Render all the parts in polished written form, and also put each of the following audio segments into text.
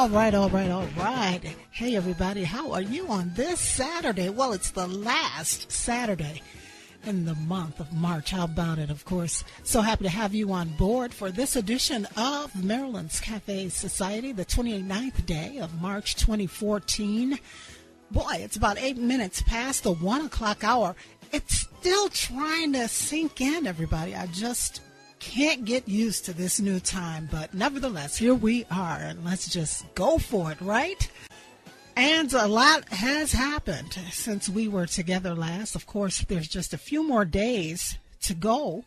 All right. Hey, everybody, how are you on this Saturday? Well, it's the last Saturday in the month of March. How about it, of course? So happy to have you on board for this edition of Maryland's Cafe Society, the 29th day of March 2014. Boy, it's about 8 minutes past the 1 o'clock hour. It's still trying to sink in, everybody. I just can't get used to this new time, but nevertheless, here we are, and let's just go for it, right? And a lot has happened since we were together last. Of course, there's just a few more days to go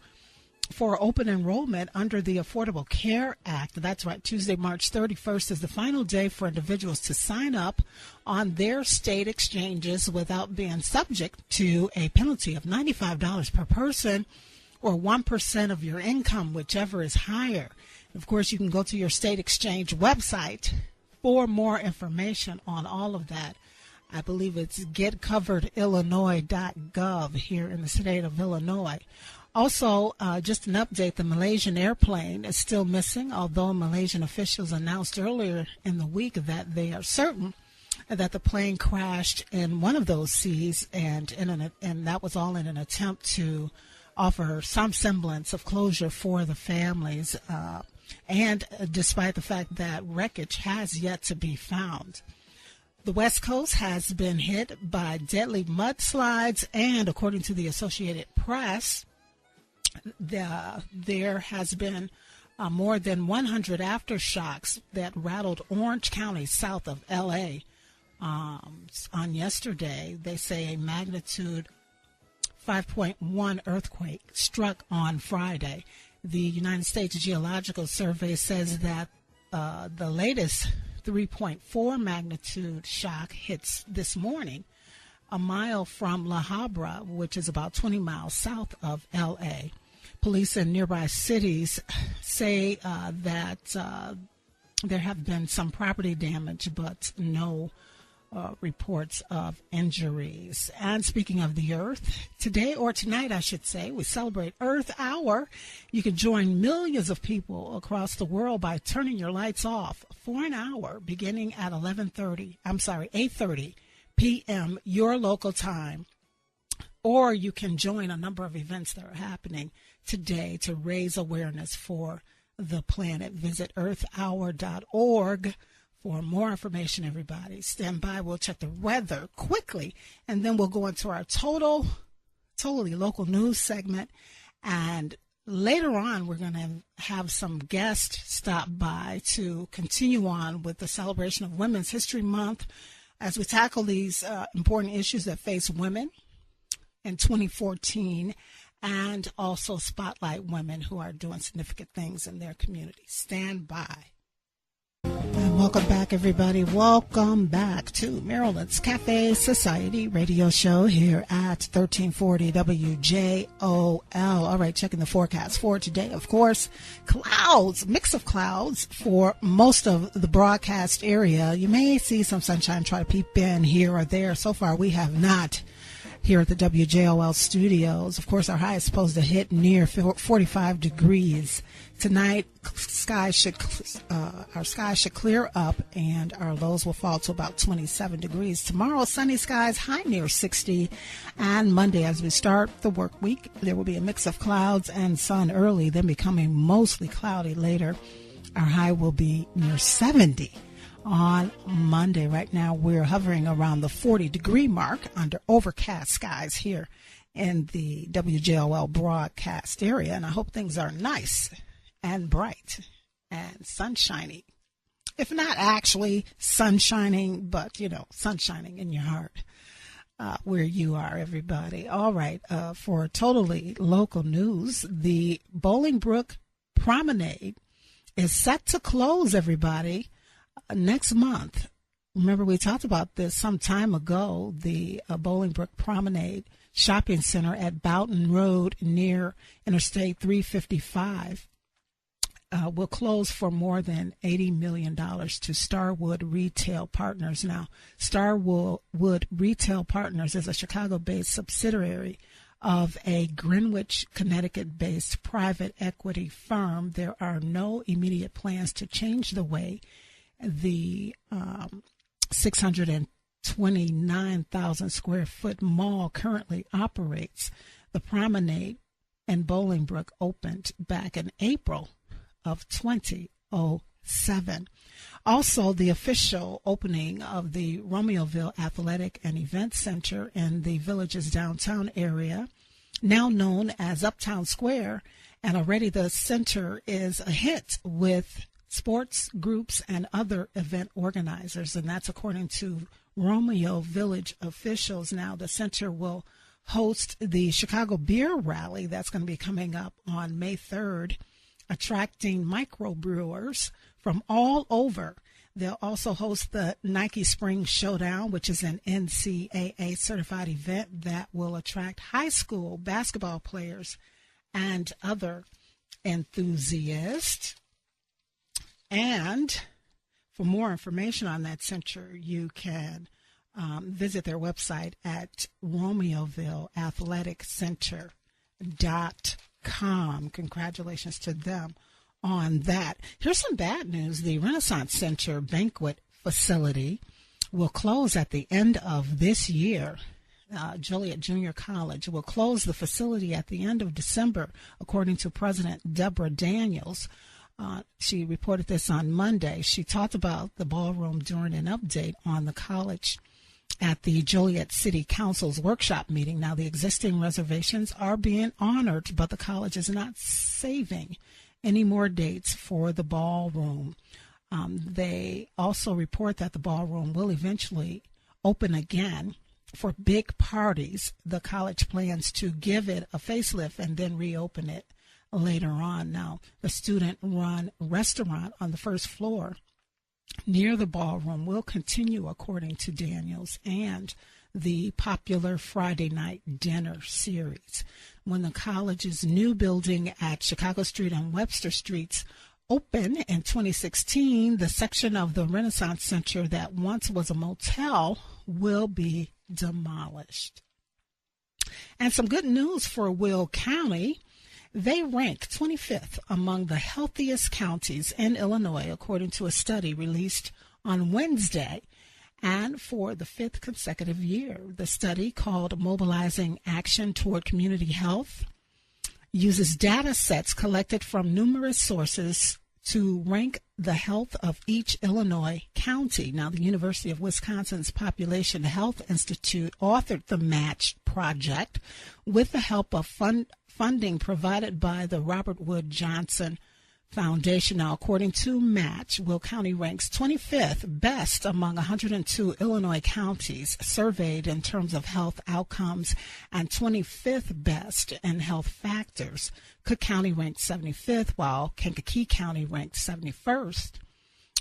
for open enrollment under the Affordable Care Act. That's right, Tuesday, March 31st is the final day for individuals to sign up on their state exchanges without being subject to a penalty of $95 per person, or 1% of your income, whichever is higher. Of course, you can go to your state exchange website for more information on all of that. I believe it's getcoveredillinois.gov here in the state of Illinois. Also, just an update, the Malaysian airplane is still missing, although Malaysian officials announced earlier in the week that they are certain that the plane crashed in one of those seas, and that was all in an attempt to offer some semblance of closure for the families, and despite the fact that wreckage has yet to be found. The West Coast has been hit by deadly mudslides, and according to the Associated Press, there has been more than 100 aftershocks that rattled Orange County south of L.A. On yesterday. They say a magnitude 5.1 earthquake struck on Friday. The United States Geological Survey says that the latest 3.4 magnitude shock hits this morning a mile from La Habra, which is about 20 miles south of L.A. Police in nearby cities say that there have been some property damage, but no reports of injuries. And speaking of the Earth, today, or tonight I should say, we celebrate Earth Hour. You can join millions of people across the world by turning your lights off for an hour beginning at 8:30 p.m. your local time. Or you can join a number of events that are happening today to raise awareness for the planet. Visit earthhour.org for more information, everybody. Stand by. We'll check the weather quickly, and then we'll go into our totally local news segment. And later on, we're going to have some guests stop by to continue on with the celebration of Women's History Month as we tackle these important issues that face women in 2014, and also spotlight women who are doing significant things in their community. Stand by. And welcome back, everybody. Welcome back to Maryland's Cafe Society radio show here at 1340 WJOL. All right, checking the forecast for today. Of course, clouds, mix of clouds for most of the broadcast area. You may see some sunshine try to peep in here or there. So far, we have not here at the WJOL studios. Of course, our high is supposed to hit near 45 degrees. Tonight, our sky should clear up, and our lows will fall to about 27 degrees. Tomorrow, sunny skies, high near 60. And Monday, as we start the work week, there will be a mix of clouds and sun early, then becoming mostly cloudy later. Our high will be near 70 on Monday. Right now, we're hovering around the 40-degree mark under overcast skies here in the WJOL broadcast area, and I hope things are nice and bright and sunshiny. If not actually sunshining, but, sunshining in your heart where you are, everybody. All right, for totally local news, the Bolingbrook Promenade is set to close, everybody, next month. Remember, we talked about this some time ago. The Bolingbrook Promenade Shopping Center at Boughton Road near Interstate 355 will close for more than $80 million to Starwood Retail Partners. Now, Starwood Retail Partners is a Chicago-based subsidiary of a Greenwich, Connecticut-based private equity firm. There are no immediate plans to change the way the 629,000 square foot mall currently operates. The Promenade in Bolingbrook opened back in April of 2007. Also, the official opening of the Romeoville Athletic and Event Center in the village's downtown area, now known as Uptown Square, and already the center is a hit with sports groups and other event organizers, and that's according to Romeo Village officials. Now, the center will host the Chicago Beer Rally that's going to be coming up on May 3rd, attracting microbrewers from all over. They'll also host the Nike Spring Showdown, which is an NCAA certified event that will attract high school basketball players and other enthusiasts. And for more information on that center, you can visit their website at RomeoVilleAthleticCenter.com. Congratulations to them on that. Here's some bad news. The Renaissance Center banquet facility will close at the end of this year. Joliet Junior College will close the facility at the end of December, according to President Deborah Daniels. She reported this on Monday. She talked about the ballroom during an update on the college at the Joliet City Council's workshop meeting. Now, the existing reservations are being honored, but the college is not saving any more dates for the ballroom. They also report that the ballroom will eventually open again for big parties. The college plans to give it a facelift and then reopen it later on. Now, the student-run restaurant on the first floor near the ballroom will continue, according to Daniels, and the popular Friday night dinner series. When the college's new building at Chicago Street and Webster Streets opened in 2016, the section of the Renaissance Center that once was a motel will be demolished. And some good news for Will County. They rank 25th among the healthiest counties in Illinois, according to a study released on Wednesday, and for the 5th consecutive year. The study, called Mobilizing Action Toward Community Health, uses data sets collected from numerous sources to rank the health of each Illinois county. Now, the University of Wisconsin's Population Health Institute authored the MATCH project with the help of funding provided by the Robert Wood Johnson Foundation. Now, according to MATCH, Will County ranks 25th best among 102 Illinois counties surveyed in terms of health outcomes and 25th best in health factors. Cook County ranked 75th, while Kankakee County ranked 71st.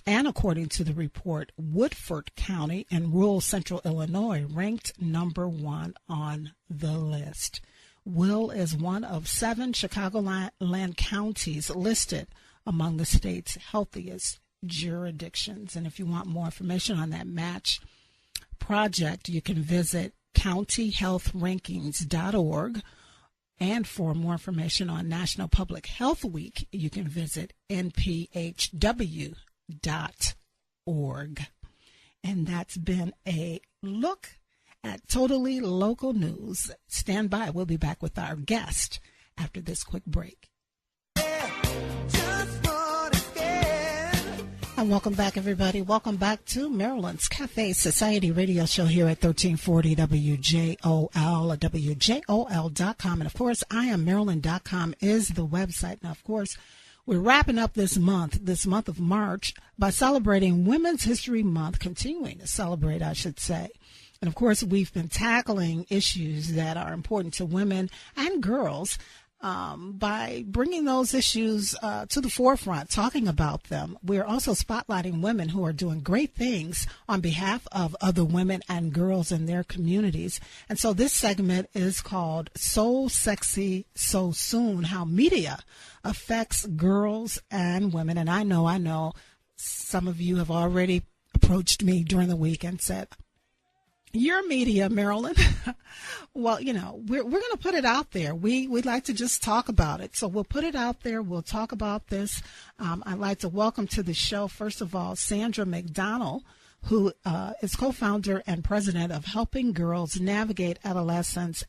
And according to the report, Woodford County in rural central Illinois ranked number 1 on the list. Will is one of 7 Chicagoland counties listed among the state's healthiest jurisdictions. And if you want more information on that MATCH project, you can visit countyhealthrankings.org. And for more information on National Public Health Week, you can visit nphw.org. And that's been a look at Totally Local News. Stand by. We'll be back with our guest after this quick break. And welcome back, everybody. Welcome back to Maryland's Cafe Society radio show here at 1340 WJOL, WJOL.com. And, of course, IamMaryland.com is the website. Now, of course, we're wrapping up this month of March, by celebrating Women's History Month, continuing to celebrate, I should say. And, of course, we've been tackling issues that are important to women and girls by bringing those issues to the forefront, talking about them. We're also spotlighting women who are doing great things on behalf of other women and girls in their communities. And so this segment is called So Sexy, So Soon, How Media Affects Girls and Women. And I know some of you have already approached me during the week and said, Your media, Marilyn. Well, we're going to put it out there. We'd like to just talk about it. So we'll put it out there. We'll talk about this. I'd like to welcome to the show, first of all, Sandra McDonald, who is co-founder and president of Helping Girls Navigate Adolescence.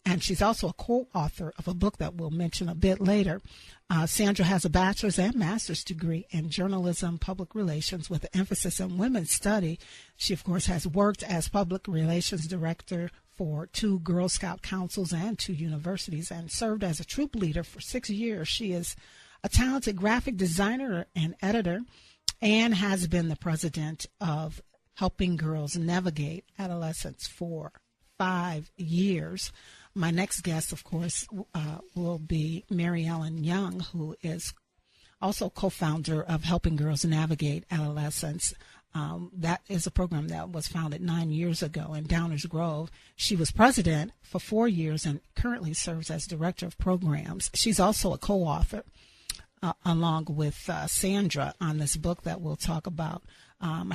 And she's also a co-author of a book that we'll mention a bit later. Sandra has a bachelor's and master's degree in journalism, public relations with an emphasis in women's study. She, of course, has worked as public relations director for 2 Girl Scout councils and 2 universities and served as a troop leader for 6 years. She is a talented graphic designer and editor and has been the president of Helping Girls Navigate Adolescence for 5 years. My next guest, of course, will be Marilyn Young, who is also co-founder of Helping Girls Navigate Adolescence. That is a program that was founded 9 years ago in Downers Grove. She was president for 4 years and currently serves as director of programs. She's also a co-author along with Sandra on this book that we'll talk about.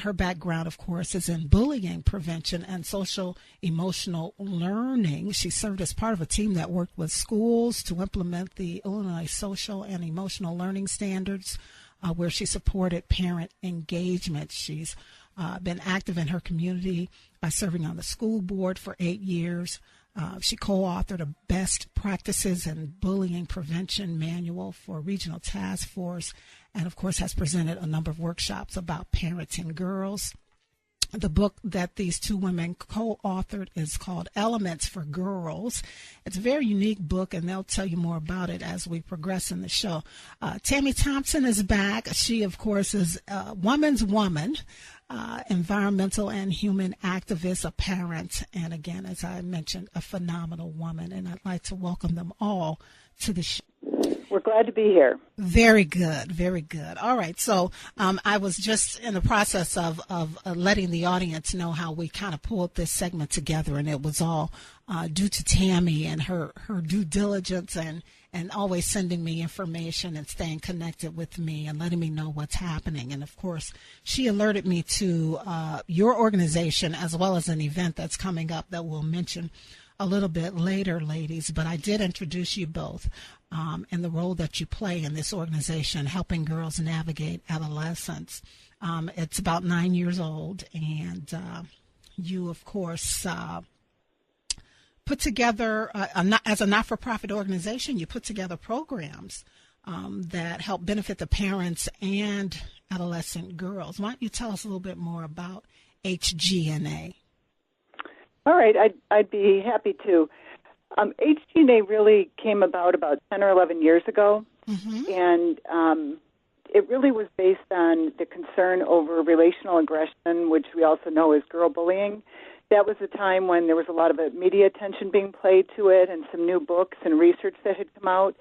Her background, of course, is in bullying prevention and social emotional learning. She served as part of a team that worked with schools to implement the Illinois social and emotional learning standards, where she supported parent engagement. She's been active in her community by serving on the school board for 8 years. She co-authored a best practices in bullying prevention manual for regional task force, and of course has presented a number of workshops about parenting girls. The book that these 2 women co-authored is called Elements for Girls. It's a very unique book, and they'll tell you more about it as we progress in the show. Tammy Thompson is back. She, of course, is a woman's woman, environmental and human activist, a parent, and again, as I mentioned, a phenomenal woman. And I'd like to welcome them all to the show. We're glad to be here. Very good, very good. All right, so I was just in the process of letting the audience know how we kind of pulled this segment together, and it was all due to Tammy and her due diligence and always sending me information and staying connected with me and letting me know what's happening. And, of course, she alerted me to your organization as well as an event that's coming up that we'll mention a little bit later, ladies. But I did introduce you both and the role that you play in this organization, Helping Girls Navigate Adolescence. It's about 9 years old, and you, of course, put together, as a not-for-profit organization, you put together programs that help benefit the parents and adolescent girls. Why don't you tell us a little bit more about HGNA? All right, I'd be happy to. HGNA really came about 10 or 11 years ago, and it really was based on the concern over relational aggression, which we also know as girl bullying. That was a time when there was a lot of media attention being played to it and some new books and research that had come out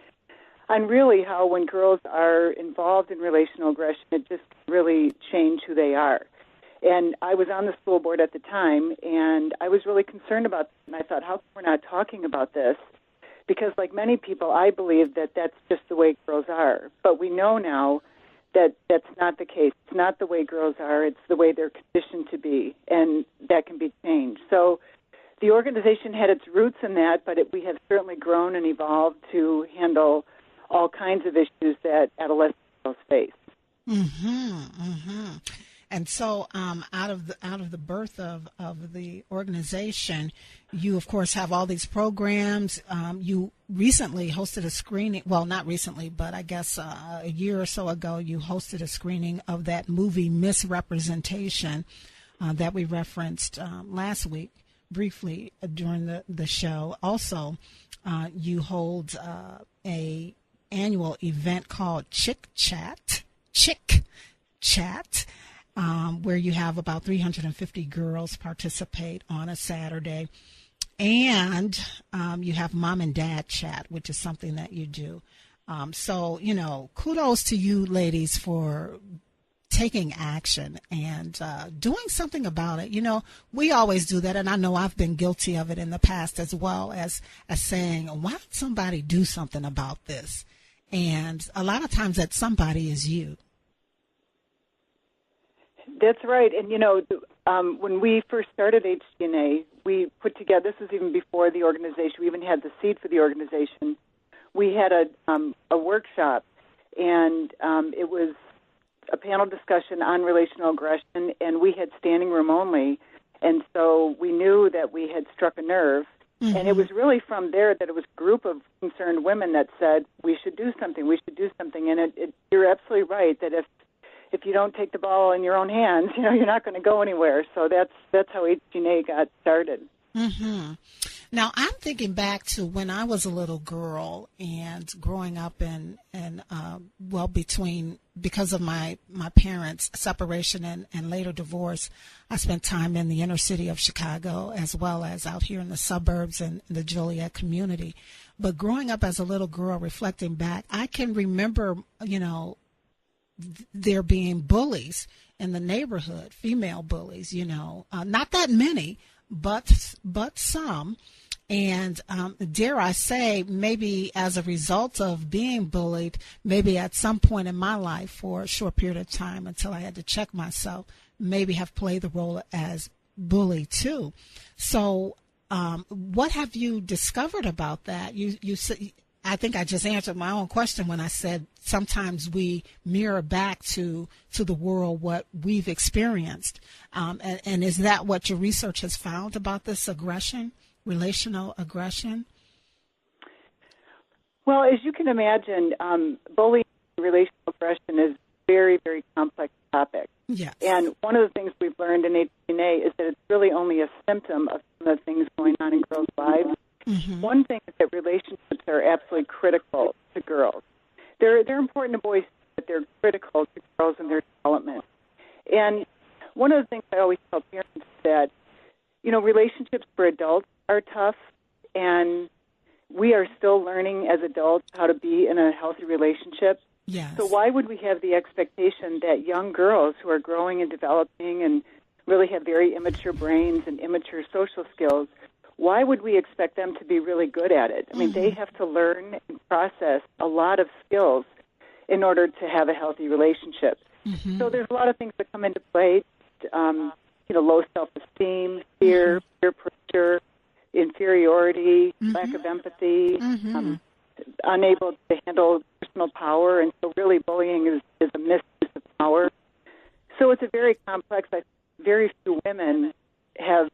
on really how when girls are involved in relational aggression, it just really changed who they are. And I was on the school board at the time, and I was really concerned about this. And I thought, how come we're not talking about this? Because like many people, I believe that that's just the way girls are. But we know now that that's not the case. It's not the way girls are. It's the way they're conditioned to be, and that can be changed. So the organization had its roots in that, but we have certainly grown and evolved to handle all kinds of issues that adolescent girls face. And so out of the birth of the organization, you, of course, have all these programs. You recently hosted a screening. Well, not recently, but I guess a year or so ago, you hosted a screening of that movie Misrepresentation that we referenced last week briefly during the show. Also, you hold a annual event called Chick Chat, where you have about 350 girls participate on a Saturday. And you have Mom and Dad Chat, which is something that you do. So, kudos to you ladies for taking action and doing something about it. We always do that, and I know I've been guilty of it in the past as well as saying, why don't somebody do something about this? And a lot of times that somebody is you. That's right. And, when we first started HGNA, we put together, this was even before the organization, we even had the seed for the organization. We had a workshop, and it was a panel discussion on relational aggression, and we had standing room only. And so we knew that we had struck a nerve. Mm-hmm. And it was really from there that it was a group of concerned women that said, we should do something. And you're absolutely right that if you don't take the ball in your own hands, you're not going to go anywhere. So that's how HGNA got started. Mm-hmm. Now, I'm thinking back to when I was a little girl and growing up because of my parents' separation and later divorce, I spent time in the inner city of Chicago as well as out here in the suburbs and the Joliet community. But growing up as a little girl, reflecting back, I can remember, there being bullies in the neighborhood, female bullies, not that many, but some. And dare I say, maybe as a result of being bullied, maybe at some point in my life for a short period of time until I had to check myself, maybe have played the role as bully too. So what have you discovered about that? You said, I think I just answered my own question when I said sometimes we mirror back to the world what we've experienced. And is that what your research has found about this aggression? Relational aggression? Well, as you can imagine, bullying and relational aggression is a very, very complex topic. Yes. And one of the things we've learned in HGNA is that it's really only a symptom of some of the things going on in girls' lives. Mm-hmm. One thing is that relationships are absolutely critical to girls. They're important to boys, but they're critical to girls in their development. And one of the things I always tell parents is that, relationships for adults are tough, and we are still learning as adults how to be in a healthy relationship. Yes. So why would we have the expectation that young girls who are growing and developing and really have very immature brains and immature social skills, why would we expect them to be really good at it? I mean, they have to learn and process a lot of skills in order to have a healthy relationship. Mm-hmm. So there's a lot of things that come into play, low self-esteem, fear, peer pressure, inferiority, lack of empathy, unable to handle personal power, and so really bullying is a misuse of power. So it's a very complex. Very few women have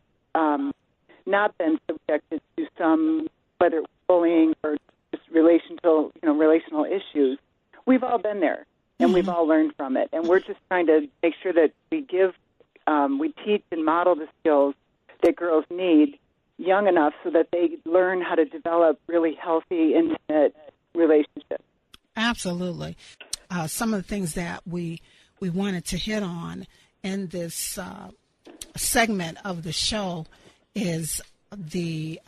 not been subjected to some, whether bullying or just relational issues. We've all been there, and we've all learned from it, and we're just trying to make sure that we teach and model the skills that girls need young enough so that they learn how to develop really healthy, intimate relationships. Absolutely. Some of the things that we wanted to hit on in this segment of the show is the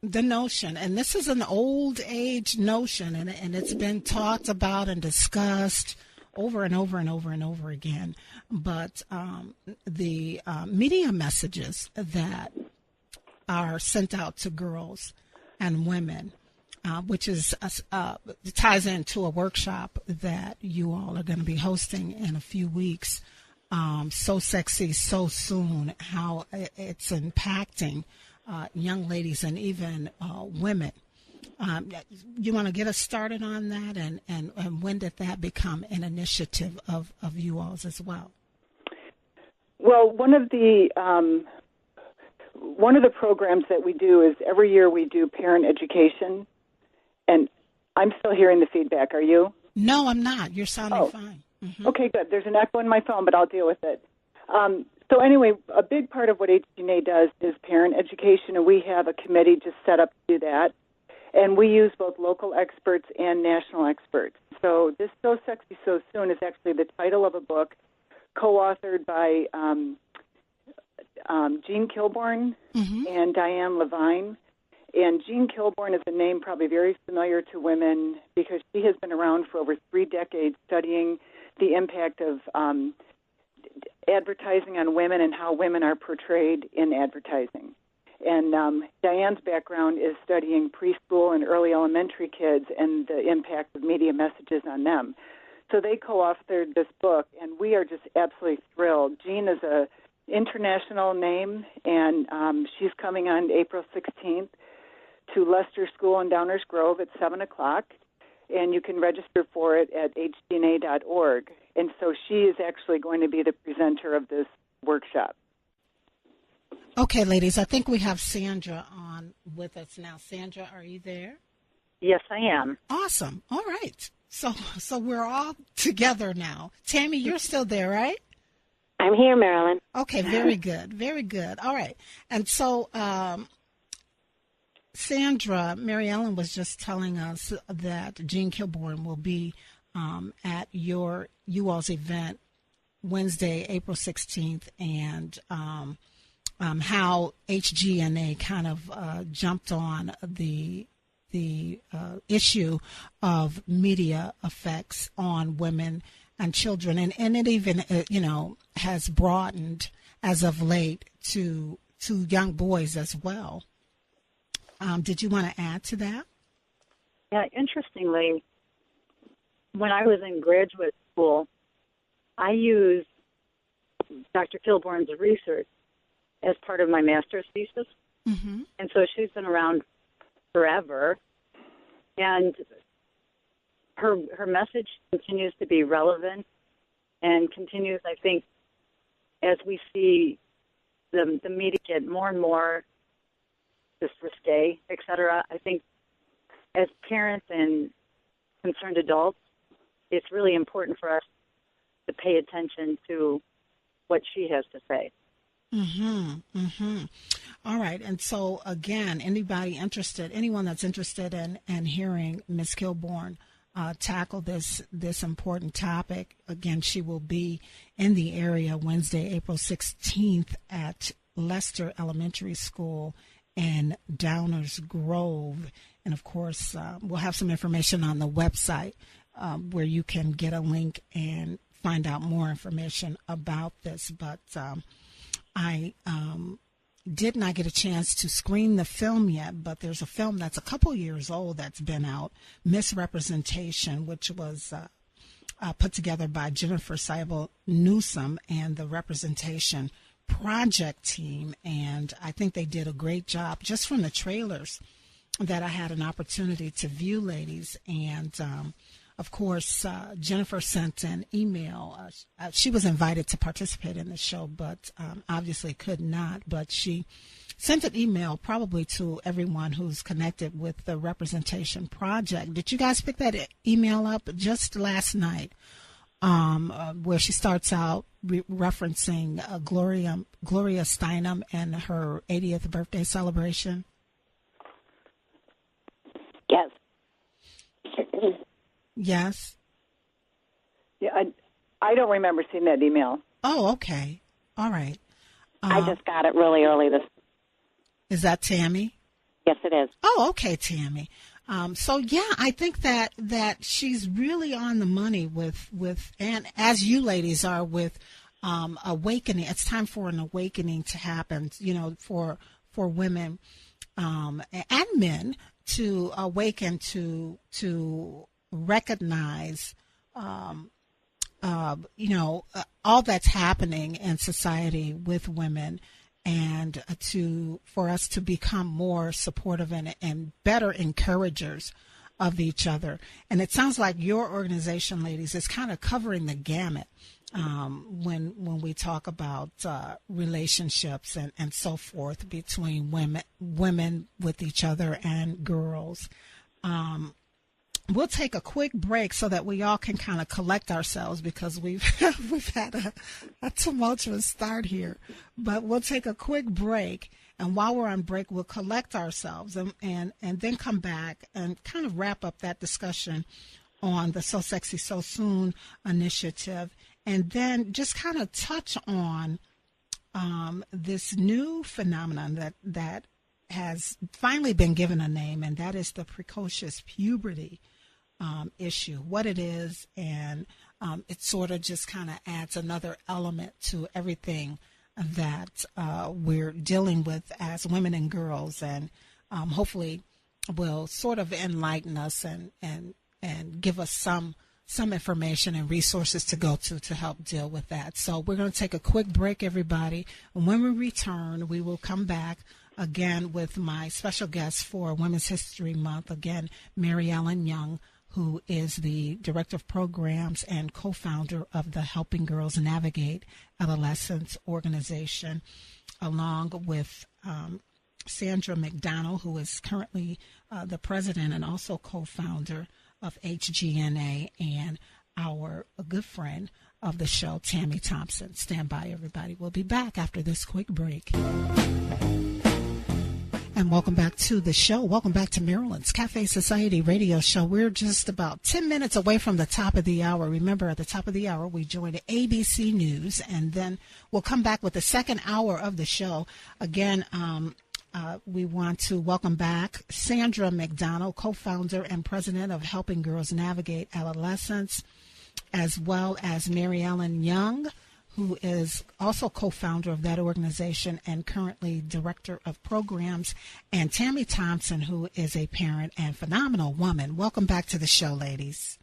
notion, and this is an old age notion, and it's been talked about and discussed over and over and over and over again, but the media messages that are sent out to girls and women, which is ties into a workshop that you all are going to be hosting in a few weeks. So Sexy, So Soon, how it's impacting young ladies and even women. You want to get us started on that, and when did that become an initiative of you all's as well? Well, one of the programs that we do is every year we do parent education, and I'm still hearing the feedback. Are you? No, I'm not. You're sounding fine. Mm-hmm. Okay, good. There's an echo in my phone, but I'll deal with it. So anyway, a big part of what HGNA does is parent education, and we have a committee just set up to do that. And we use both local experts and national experts. So this So Sexy, So Soon is actually the title of a book co-authored by Jean Kilbourne and Diane Levine. And Jean Kilbourne is a name probably very familiar to women because she has been around for over 3 decades studying the impact of advertising on women and how women are portrayed in advertising. And Diane's background is studying preschool and early elementary kids and the impact of media messages on them. So they co-authored this book, and we are just absolutely thrilled. Jean is a international name, and she's coming on April 16th to Leicester School in Downers Grove at 7 o'clock, and you can register for it at hgna.org. And so she is actually going to be the presenter of this workshop. Okay, ladies, I think we have Sandra on with us now. Sandra, are you there? Yes, I am. Awesome. All right. So we're all together now. Tammy, you're still there, right? I'm here, Marilyn. Okay, very good. Very good. All right. And so Sandra, Mary Ellen was just telling us that Jean Kilbourne will be at you all's event Wednesday, April 16th, and how HGNA kind of jumped on the issue of media effects on women and children, and it even has broadened as of late to young boys as well. Did you want to add to that? Yeah, interestingly, when I was in graduate school, I used Dr. Kilbourne's research as part of my master's thesis. Mm-hmm. And so she's been around forever. And her message continues to be relevant and continues, I think, as we see the media get more and more just risque, et cetera. I think as parents and concerned adults, it's really important for us to pay attention to what she has to say. Mm-hmm. Mm-hmm. All right. And so, again, anyone that's interested in hearing Ms. Kilbourne tackle this important topic, again, she will be in the area Wednesday, April 16th at Leicester Elementary School in Downers Grove. And, of course, we'll have some information on the website where you can get a link and find out more information about this. But I did not get a chance to screen the film yet, but there's a film that's a couple years old that's been out, Misrepresentation, which was put together by Jennifer Seibel Newsom and the Representation Project team. And I think they did a great job just from the trailers that I had an opportunity to view, ladies. And of course, Jennifer sent an email. She was invited to participate in the show, but obviously could not. But she sent an email probably to everyone who's connected with the Representation Project. Did you guys pick that email up just last night, where she starts out referencing Gloria Steinem and her 80th birthday celebration? Yes. Yes. Yeah, I don't remember seeing that email. Oh, okay. All right. I just got it really early Is that Tammy? Yes, it is. Oh, okay, Tammy. So yeah, I think that she's really on the money with and as you ladies are with awakening. It's time for an awakening to happen, for women and men to awaken to recognize all that's happening in society with women, and for us to become more supportive and better encouragers of each other. And it sounds like your organization, ladies, is kind of covering the gamut when we talk about relationships and so forth between women with each other and girls. We'll take a quick break so that we all can kind of collect ourselves, because we've had a tumultuous start here. But we'll take a quick break, and while we're on break, we'll collect ourselves and then come back and kind of wrap up that discussion on the So Sexy So Soon initiative, and then just kind of touch on this new phenomenon that has finally been given a name, and that is the precocious puberty issue, what it is, and it sort of just kind of adds another element to everything that we're dealing with as women and girls, and hopefully will sort of enlighten us and give us some some information and resources to go to help deal with that. So we're going to take a quick break, everybody. And when we return, we will come back again with my special guest for Women's History Month, again, Marilyn Young, who is the Director of Programs and co-founder of the Helping Girls Navigate Adolescence organization, along with Sandra McDonald, who is currently the president and also co-founder of HGNA, and our good friend of the show, Tammy Thompson. Stand by, everybody. We'll be back after this quick break. And welcome back to the show. Welcome back to Maryland's Cafe Society radio show. We're just about 10 minutes away from the top of the hour. Remember, at the top of the hour, we join the ABC News, and then we'll come back with the second hour of the show. Again, we want to welcome back Sandra McDonald, co-founder and president of Helping Girls Navigate Adolescence, as well as Marilyn Young, who is also co-founder of that organization and currently director of programs, and Tammy Thompson, who is a parent and phenomenal woman. Welcome back to the show, ladies.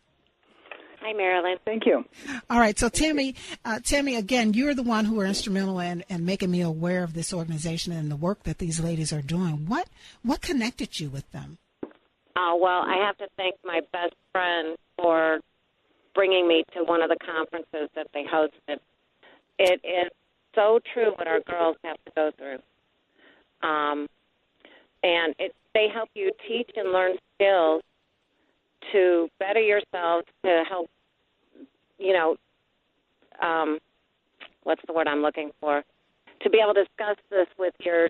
Hi, Marilyn. Thank you. All right, so Tammy, again, you're the one who were instrumental in making me aware of this organization and the work that these ladies are doing. What connected you with them? Well, I have to thank my best friend for bringing me to one of the conferences that they hosted. It is so true what our girls have to go through. And they help you teach and learn skills to better yourselves, to help, what's the word I'm looking for? To be able to discuss this with your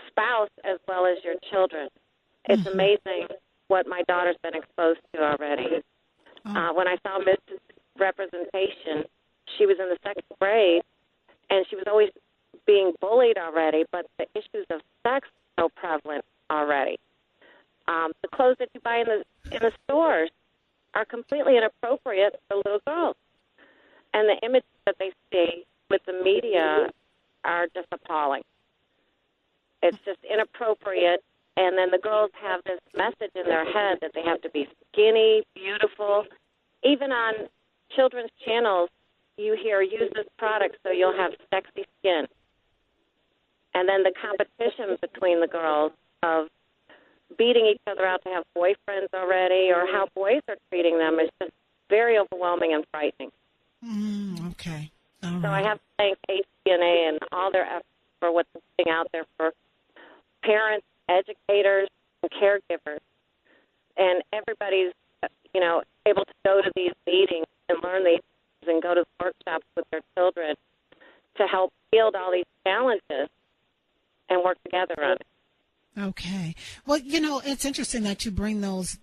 spouse as well as your children. It's amazing what my daughter's been exposed to already. When I saw Mrs. Representation, she was in the second grade, and she was always being bullied already, but the issues of sex are so prevalent already. The clothes that you buy in the stores are completely inappropriate for little girls. And the images that they see with the media are just appalling. It's just inappropriate. And then the girls have this message in their head that they have to be skinny, beautiful. Even on children's channels, you hear, use this product so you'll have sexy skin. And then the competition between the girls of beating each other out to have boyfriends already, or how boys are treating them, is just very overwhelming and frightening. Okay. All right. So I have to thank HGNA and all their efforts for what's putting out there for parents, educators, and caregivers. And everybody's, able to go to these meetings and learn these things and go to workshops with their children to help field all these challenges and work together on it. Okay. Well, it's interesting that you bring those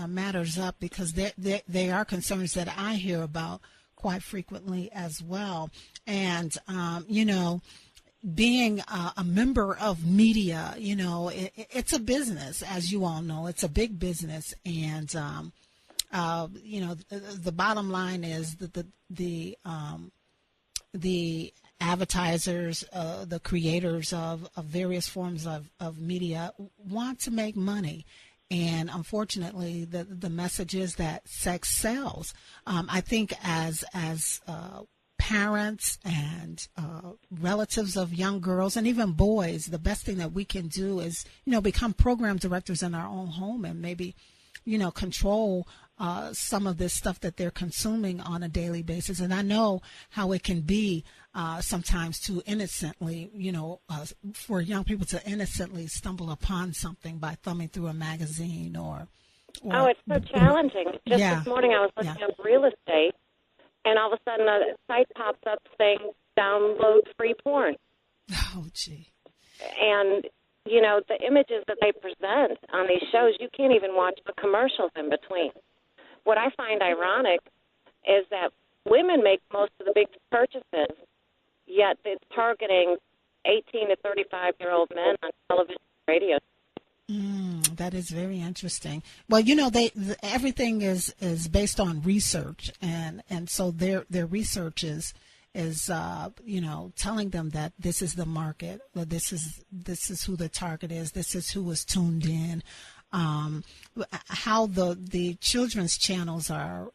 matters up, because they are concerns that I hear about quite frequently as well. And, being a member of media, it's a business, as you all know. It's a big business. And, the bottom line is that the advertisers, the creators of various forms of media want to make money. And unfortunately, the message is that sex sells. I think as parents and relatives of young girls and even boys, the best thing that we can do is, become program directors in our own home and maybe, control some of this stuff that they're consuming on a daily basis. And I know how it can be sometimes to innocently, for young people to innocently stumble upon something by thumbing through a magazine or it's so challenging. This morning I was looking up real estate, and all of a sudden a site pops up saying download free porn. Oh, gee. And, the images that they present on these shows, you can't even watch the commercials in between. What I find ironic is that women make most of the big purchases, yet it's targeting 18 to 35-year-old men on television and radio. That is very interesting. Well, everything is based on research, and so their research is telling them that this is the market, this is who the target is, this is who is tuned in. how the children's channels are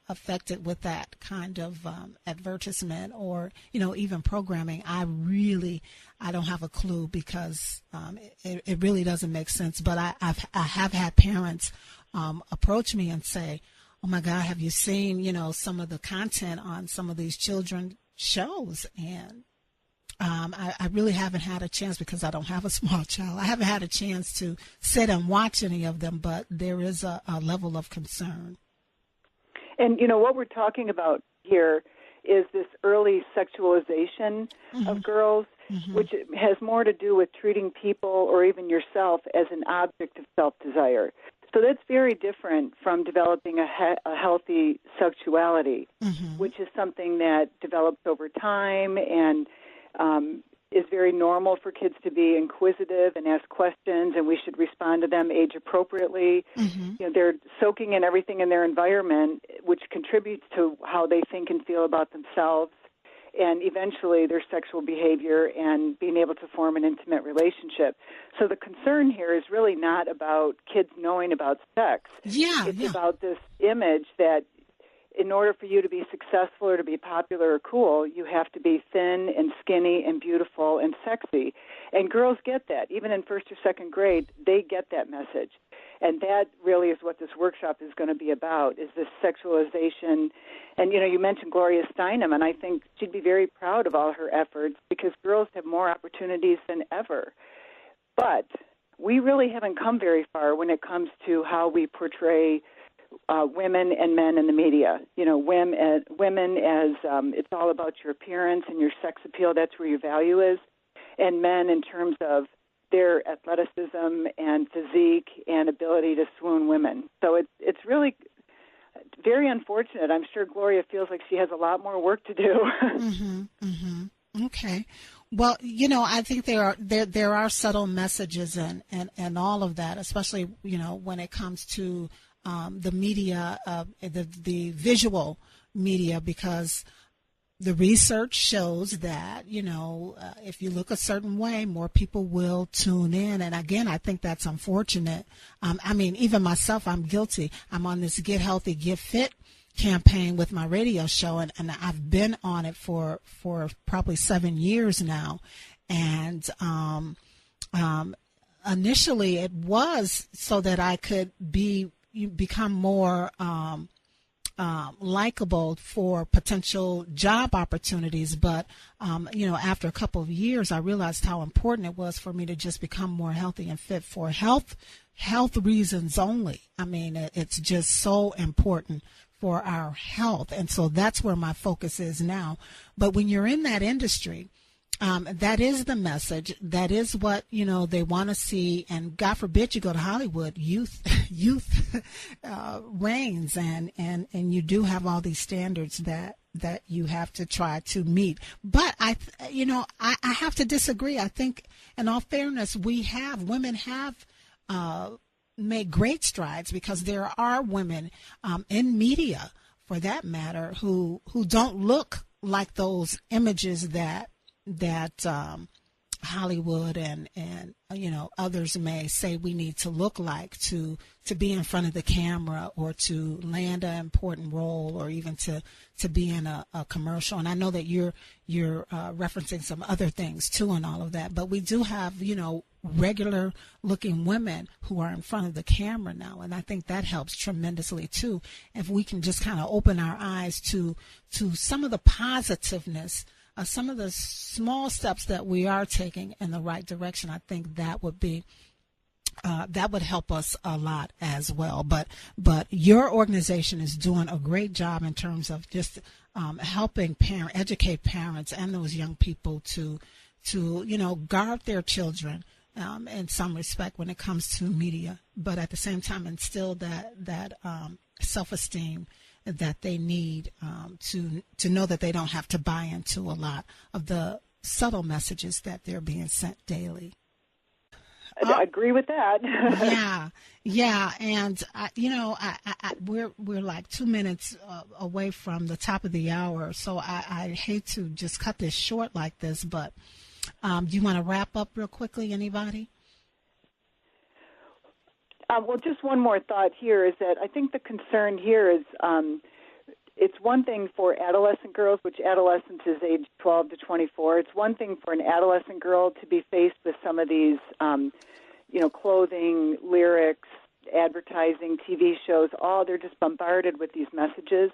affected with that kind of advertisement or, even programming. I don't have a clue because it really doesn't make sense. But I have had parents approach me and say, "Oh my God, have you seen, some of the content on some of these children shows?" And I really haven't had a chance because I don't have a small child. I haven't had a chance to sit and watch any of them, but there is a level of concern. And, what we're talking about here is this early sexualization of girls, which has more to do with treating people or even yourself as an object of self-desire. So that's very different from developing a healthy sexuality, which is something that develops over time and is very normal for kids to be inquisitive and ask questions, and we should respond to them age appropriately. They're soaking in everything in their environment, which contributes to how they think and feel about themselves, and eventually their sexual behavior and being able to form an intimate relationship. So the concern here is really not about kids knowing about sex. It's about this image that in order for you to be successful or to be popular or cool, you have to be thin and skinny and beautiful and sexy. And girls get that. Even in first or second grade, they get that message. And that really is what this workshop is going to be about, is this sexualization. And, you mentioned Gloria Steinem, and I think she'd be very proud of all her efforts because girls have more opportunities than ever. But we really haven't come very far when it comes to how we portray women and men in the media. Women as it's all about your appearance and your sex appeal. That's where your value is. And men in terms of their athleticism and physique and ability to swoon women. So it's really very unfortunate. I'm sure Gloria feels like she has a lot more work to do. Okay. Well, I think there are subtle messages and all of that, especially, when it comes to the media, the visual media, because the research shows that, if you look a certain way, more people will tune in. And again, I think that's unfortunate. Even myself, I'm guilty. I'm on this Get Healthy, Get Fit campaign with my radio show, and I've been on it for probably 7 years now. And initially it was so that I could become more likable for potential job opportunities. But, after a couple of years, I realized how important it was for me to just become more healthy and fit for health reasons only. It's just so important for our health. And so that's where my focus is now. But when you're in that industry, that is the message. That is what, they want to see. And God forbid you go to Hollywood, youth reigns, and you do have all these standards that you have to try to meet. But I have to disagree. I think, in all fairness, women have made great strides, because there are women in media, for that matter, who don't look like those images that Hollywood and others may say we need to look like to be in front of the camera or to land an important role or even to be in a commercial. And I know that you're referencing some other things too and all of that, but we do have regular looking women who are in front of the camera now, and I think that helps tremendously too. If we can just kind of open our eyes to some of the positiveness, some of the small steps that we are taking in the right direction, I think that would be that would help us a lot as well. But your organization is doing a great job in terms of just helping educate parents and those young people to guard their children in some respect when it comes to media, but at the same time instill that self-esteem that they need to know that they don't have to buy into a lot of the subtle messages that they're being sent daily. I agree with that. Yeah, and we're like 2 minutes away from the top of the hour, so I hate to just cut this short like this, but do you want to wrap up real quickly, anybody? Well, just one more thought here is that I think the concern here is it's one thing for adolescent girls, which adolescence is age 12 to 24. It's one thing for an adolescent girl to be faced with some of these, clothing, lyrics, advertising, TV shows, they're just bombarded with these messages.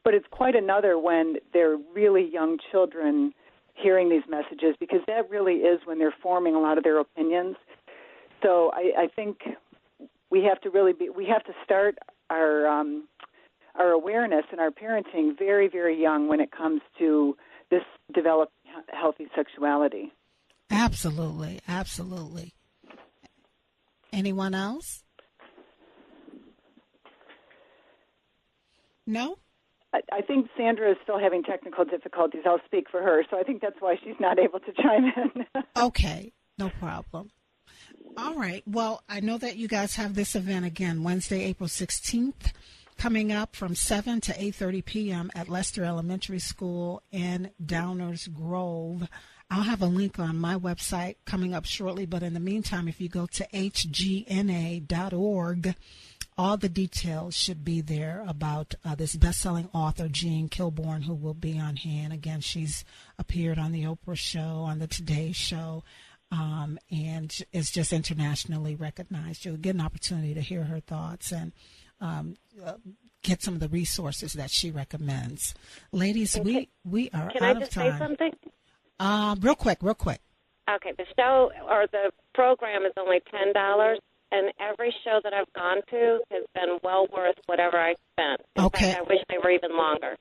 But it's quite another when they're really young children hearing these messages, because that really is when they're forming a lot of their opinions. So I think we have to start our awareness and our parenting very, very young when it comes to this developing healthy sexuality. Absolutely, absolutely. Anyone else? No? I think Sandra is still having technical difficulties. I'll speak for her, so I think that's why she's not able to chime in. Okay, no problem. All right. Well, I know that you guys have this event again, Wednesday, April 16th, coming up from 7 to 8:30 p.m. at Lester Elementary School in Downers Grove. I'll have a link on my website coming up shortly, but in the meantime, if you go to hgna.org, all the details should be there about this best-selling author, Jean Kilbourne, who will be on hand. Again, she's appeared on the Oprah Show, on the Today Show, and is just internationally recognized. You'll get an opportunity to hear her thoughts and get some of the resources that she recommends. Ladies, we are out of time. Can I just say something? Real quick. Okay, the show or the program is only $10. And every show that I've gone to has been well worth whatever I spent. In fact, I wish they were even longer.